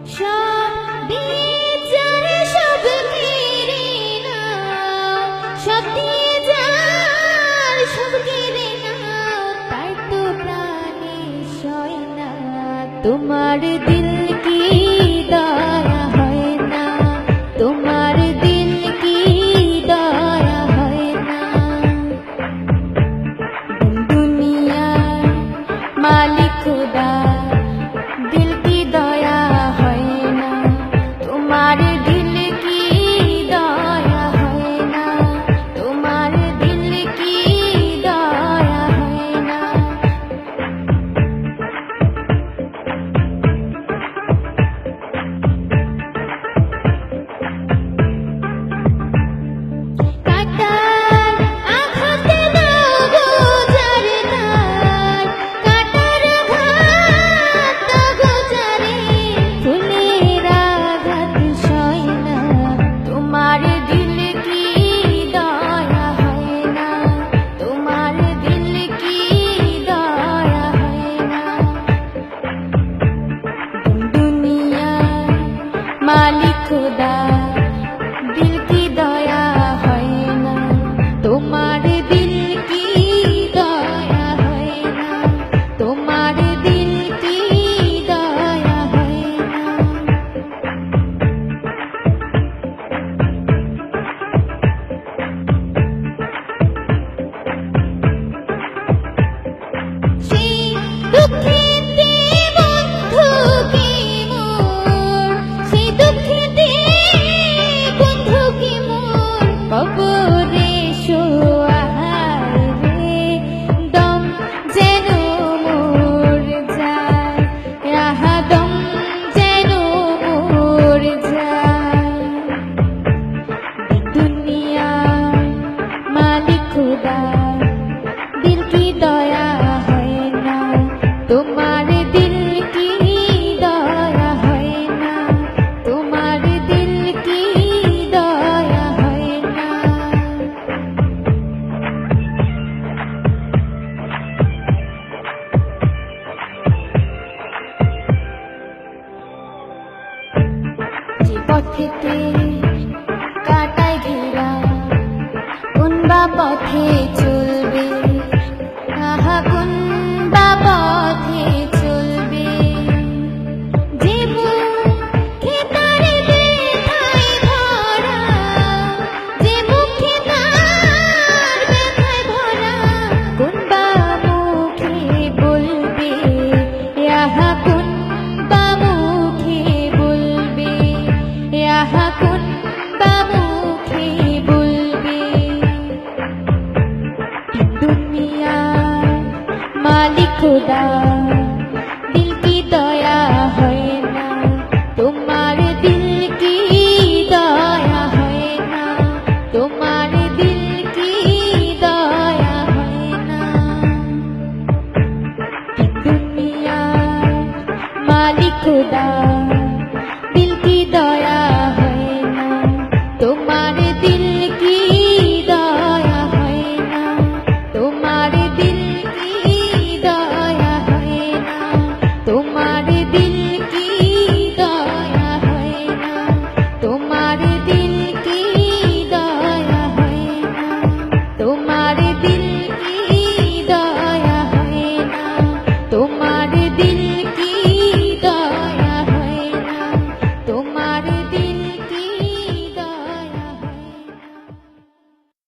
সব দিয়ে যারে সব কেড়ে নাও, সব দিয়ে যার সব কেড়ে নাও, তার তো প্রাণে সয় না। তোমার দিল কি দয়া হয় না, তোমার দিল কি দয়া হয় না। দুনিয়ার মালিক খুদা, দিল কি দয়া হয় না, তোমার দিল কি দয়া হয় না, তোমার দিল কি দয়া হয় না। কাটার আঘাতে দাও গো যারে তার, কাটার আঘাত দাও গো যারে, ফুলের আঘাত সয় না, তোমার দিল কি দয়া হয় না, তোমার দিল কি দয়া হয় না। দুনিয়ার মালিক খুদা, দিল কি দয়া হয় না, তোমার দিল কি দয়া হয় না, তোমার দিল কি দয়া হয় না। সেই দুঃখেতে বন্ধু কি মোর, সেই দুঃখেতে বন্ধু কি মোর, কবরে শোয়ায় রে, দম যেন মোর যায়, আহা দম যেন মোর যায়। দুনিয়ার মালিক খুদা, দিল কি দয়া হয় না, তোমার দিল কি দয়া হয় না, তোমার দিল কি দয়া হয় না। যে পথেতে কাটায় ঘেরা, কোন বা পথে চলবে, আহা কোন বা পথে চলবে। যে মুখে তার ব্যথায় ভরা, যে মুখে তার ব্যথায় ভরা, কোন বা মুখে বলবে, আহা কোন বা মুখে বলবে, আহা কোন বা মুখে বলবে। দুনিয়ার মালিক খুদা, দিল কি দয়া হয় না, তোমার দিল কি দয়া হয় না, তোমার দিল কি দয়া হয় না। দুনিয়ার মালিক খুদা, দিল কি দয়া হয় না, তোমার দিল কি দয়া হয় না, তোমার দিল কি দয়া হয় না, তোমার দিল কি দয়া হয় না, তোমার দিল কি দয়া হয় না, তোমার দিল কি দয়া হয় না, তোমার দিল কি দয়া হয় না, তোমার দিল